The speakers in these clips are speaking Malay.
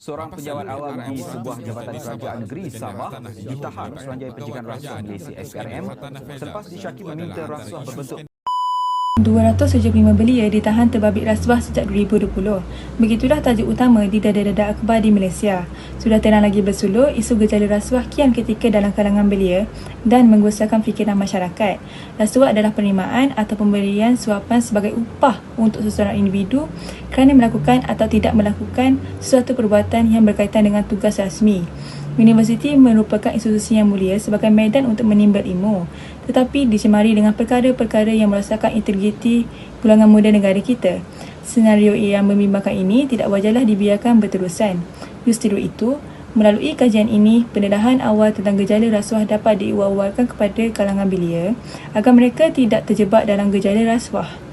Seorang pejabat awam di sebuah jabatan kerajaan negeri Sabah ditahan Suruhanjaya Pencegahan Rasuah Malaysia SPRM selepas disyaki meminta rasuah berbentuk 275 belia ditahan terbabit rasuah sejak 2020. Begitulah tajuk utama di dada-dada akhbar di Malaysia. Sudah tenang lagi bersulur isu gejala rasuah kian ketika dalam kalangan belia dan menggosarkan fikiran masyarakat. Rasuah adalah penerimaan atau pemberian suapan sebagai upah untuk seseorang individu kerana melakukan atau tidak melakukan sesuatu perbuatan yang berkaitan dengan tugas rasmi. Universiti merupakan institusi yang mulia sebagai medan untuk menimba ilmu, tetapi dicemari dengan perkara-perkara yang merosakkan integriti golongan muda negara kita. Senario yang membimbangkan ini tidak wajarlah dibiarkan berterusan. Justru itu, melalui kajian ini, pendedahan awal tentang gejala rasuah dapat diwar-warkan kepada kalangan belia agar mereka tidak terjebak dalam gejala rasuah.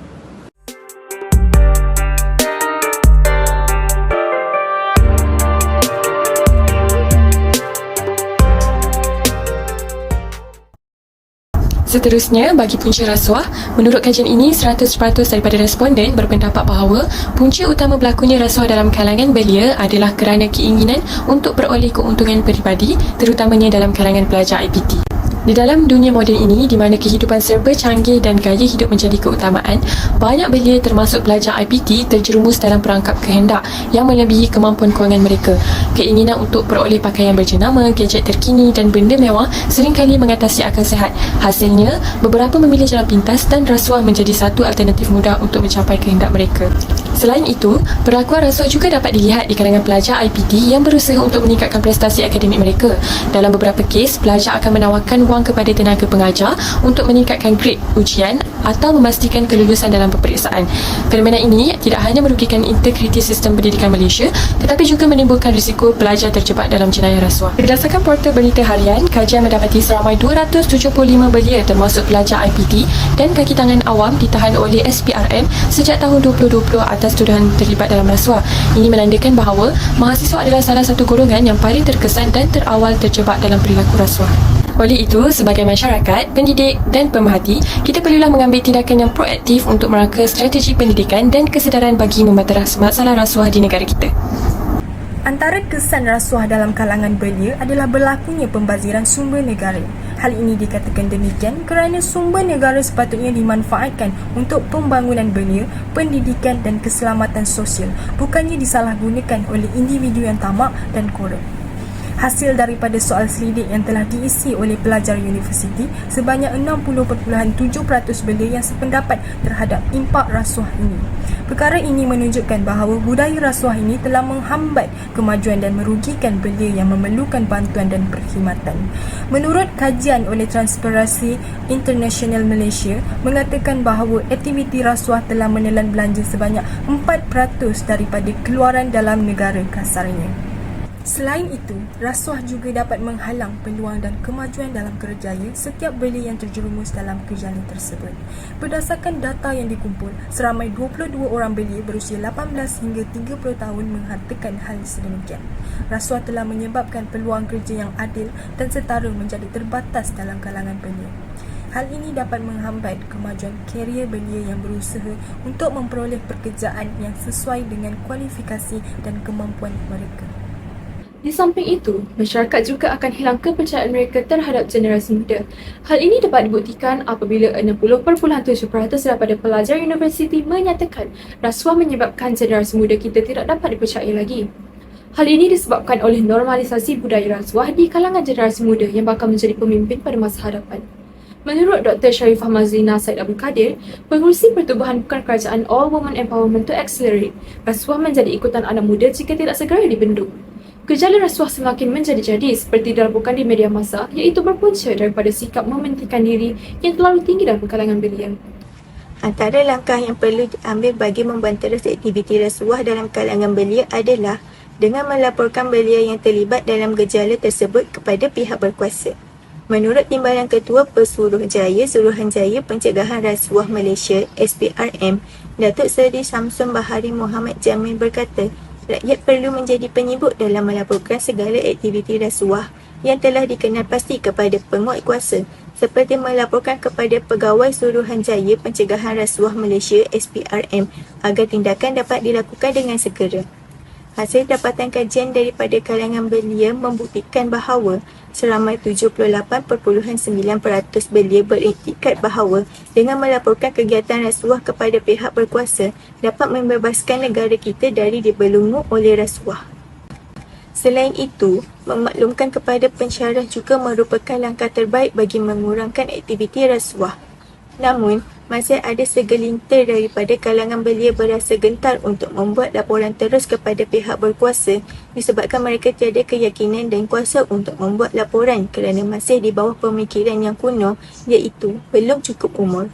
Seterusnya, bagi punca rasuah, menurut kajian ini, 100% daripada responden berpendapat bahawa punca utama berlakunya rasuah dalam kalangan belia adalah kerana keinginan untuk beroleh keuntungan peribadi, terutamanya dalam kalangan pelajar IPT. Di dalam dunia moden ini, di mana kehidupan serba canggih dan gaya hidup menjadi keutamaan, banyak belia termasuk pelajar IPT terjerumus dalam perangkap kehendak yang melebihi kemampuan kewangan mereka. Keinginan untuk beroleh pakaian berjenama, gadget terkini dan benda mewah seringkali mengatasi akal sihat. Hasilnya, beberapa memilih jalan pintas dan rasuah menjadi satu alternatif mudah untuk mencapai kehendak mereka. Selain itu, perlakuan rasuah juga dapat dilihat di kalangan pelajar IPT yang berusaha untuk meningkatkan prestasi akademik mereka. Dalam beberapa kes, pelajar akan menawarkan wang kepada tenaga pengajar untuk meningkatkan grade ujian atau memastikan kelulusan dalam peperiksaan. Fenomena ini tidak hanya merugikan integriti sistem pendidikan Malaysia, tetapi juga menimbulkan risiko pelajar terjebak dalam jenayah rasuah. Berdasarkan portal berita harian, kajian mendapati seramai 275 belia termasuk pelajar IPT dan kaki tangan awam ditahan oleh SPRM sejak tahun 2020 atas tuduhan terlibat dalam rasuah. Ini menandakan bahawa mahasiswa adalah salah satu golongan yang paling terkesan dan terawal terjebak dalam perilaku rasuah. Oleh itu, sebagai masyarakat, pendidik dan pemerhati, kita perlulah mengambil tindakan yang proaktif untuk merangka strategi pendidikan dan kesedaran bagi membatas masalah rasuah di negara kita. Antara kesan rasuah dalam kalangan belia adalah berlakunya pembaziran sumber negara. Hal ini dikatakan demikian kerana sumber negara sepatutnya dimanfaatkan untuk pembangunan belia, pendidikan dan keselamatan sosial, bukannya disalahgunakan oleh individu yang tamak dan korup. Hasil daripada soal selidik yang telah diisi oleh pelajar universiti, sebanyak 60.7% belia yang sependapat terhadap impak rasuah ini. Perkara ini menunjukkan bahawa budaya rasuah ini telah menghambat kemajuan dan merugikan belia yang memerlukan bantuan dan perkhidmatan. Menurut kajian oleh Transparency International Malaysia, mengatakan bahawa aktiviti rasuah telah menelan belanja sebanyak 4% daripada keluaran dalam negara kasarnya. Selain itu, rasuah juga dapat menghalang peluang dan kemajuan dalam kerjaya setiap belia yang terjerumus dalam gejala tersebut. Berdasarkan data yang dikumpul, seramai 22 orang belia berusia 18 hingga 30 tahun mengatakan hal sedemikian. Rasuah telah menyebabkan peluang kerja yang adil dan setara menjadi terbatas dalam kalangan belia. Hal ini dapat menghambat kemajuan karier belia yang berusaha untuk memperoleh pekerjaan yang sesuai dengan kualifikasi dan kemampuan mereka. Di samping itu, masyarakat juga akan hilang kepercayaan mereka terhadap generasi muda. Hal ini dapat dibuktikan apabila 60.7% daripada pelajar universiti menyatakan rasuah menyebabkan generasi muda kita tidak dapat dipercayai lagi. Hal ini disebabkan oleh normalisasi budaya rasuah di kalangan generasi muda yang bakal menjadi pemimpin pada masa hadapan. Menurut Dr. Sharifah Mazlina Said Abdul Kadir, pengurusi Pertubuhan Bukan Kerajaan All Women Empowerment to Accelerate, rasuah menjadi ikutan anak muda jika tidak segera dibendung. Gejala rasuah semakin menjadi-jadi seperti dilaporkan di media massa, iaitu berpunca daripada sikap mementingkan diri yang terlalu tinggi dalam kalangan belia. Antara langkah yang perlu diambil bagi membanteras aktiviti rasuah dalam kalangan belia adalah dengan melaporkan belia yang terlibat dalam gejala tersebut kepada pihak berkuasa. Menurut Timbalan Ketua Suruhanjaya Pencegahan Rasuah Malaysia SPRM, Datuk Seri Samsun Bahari Muhammad Jamil berkata, rakyat perlu menjadi penyibuk dalam melaporkan segala aktiviti rasuah yang telah dikenal pasti kepada penguatkuasa, seperti melaporkan kepada Pegawai Suruhanjaya Pencegahan Rasuah Malaysia SPRM agar tindakan dapat dilakukan dengan segera. Hasil dapatan kajian daripada kalangan belia membuktikan bahawa seramai 78.9% belia beriktikad bahawa dengan melaporkan kegiatan rasuah kepada pihak berkuasa dapat membebaskan negara kita dari dibelenggu oleh rasuah. Selain itu, memaklumkan kepada pensyarah juga merupakan langkah terbaik bagi mengurangkan aktiviti rasuah. Namun, masih ada segelintir daripada kalangan belia berasa gentar untuk membuat laporan terus kepada pihak berkuasa disebabkan mereka tiada keyakinan dan kuasa untuk membuat laporan kerana masih di bawah pemikiran yang kuno iaitu belum cukup umur.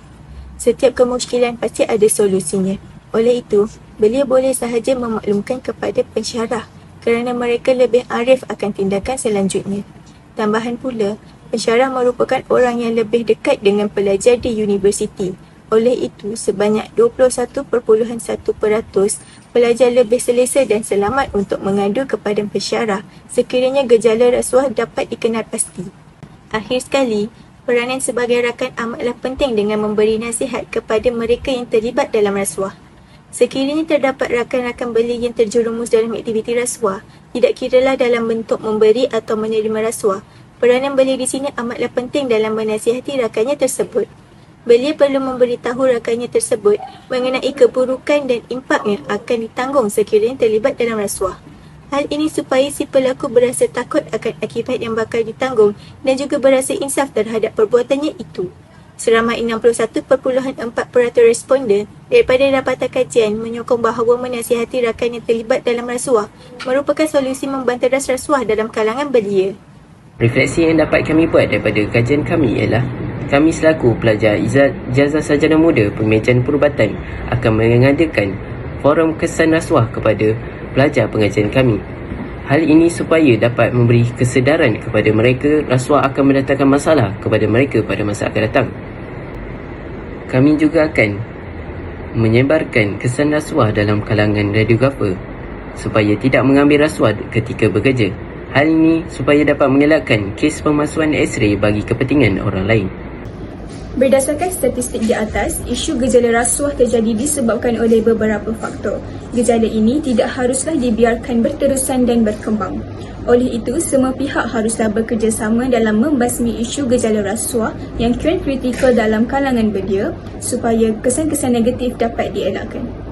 Setiap kemusykilan pasti ada solusinya. Oleh itu, belia boleh sahaja memaklumkan kepada pensyarah kerana mereka lebih arif akan tindakan selanjutnya. Tambahan pula, pensyarah merupakan orang yang lebih dekat dengan pelajar di universiti. Oleh itu, sebanyak 21.1% pelajar lebih selesa dan selamat untuk mengadu kepada pensyarah sekiranya gejala rasuah dapat dikenal pasti. Akhir sekali, peranan sebagai rakan amatlah penting dengan memberi nasihat kepada mereka yang terlibat dalam rasuah. Sekiranya terdapat rakan-rakan belia yang terjerumus dalam aktiviti rasuah, tidak kiralah dalam bentuk memberi atau menerima rasuah, peranan belia di sini amatlah penting dalam menasihati rakannya tersebut. Belia perlu memberitahu rakannya tersebut mengenai keburukan dan impak yang akan ditanggung sekiranya terlibat dalam rasuah. Hal ini supaya si pelaku berasa takut akan akibat yang bakal ditanggung dan juga berasa insaf terhadap perbuatannya itu. Seramai 61.4% responden daripada dapatan kajian menyokong bahawa menasihati rakan yang terlibat dalam rasuah merupakan solusi membanteras rasuah dalam kalangan belia. Refleksi yang dapat kami buat daripada kajian kami ialah kami selaku pelajar Ijazah Sarjana Muda Pemejaan Perubatan akan mengadakan forum kesan rasuah kepada pelajar pengajian kami. Hal ini supaya dapat memberi kesedaran kepada mereka rasuah akan mendatangkan masalah kepada mereka pada masa akan datang. Kami juga akan menyebarkan kesan rasuah dalam kalangan radiografer supaya tidak mengambil rasuah ketika bekerja. Hal ini supaya dapat mengelakkan kes pemalsuan X-ray bagi kepentingan orang lain. Berdasarkan statistik di atas, isu gejala rasuah terjadi disebabkan oleh beberapa faktor. Gejala ini tidak haruslah dibiarkan berterusan dan berkembang. Oleh itu, semua pihak haruslah bekerjasama dalam membasmi isu gejala rasuah yang kian kritikal dalam kalangan belia supaya kesan-kesan negatif dapat dielakkan.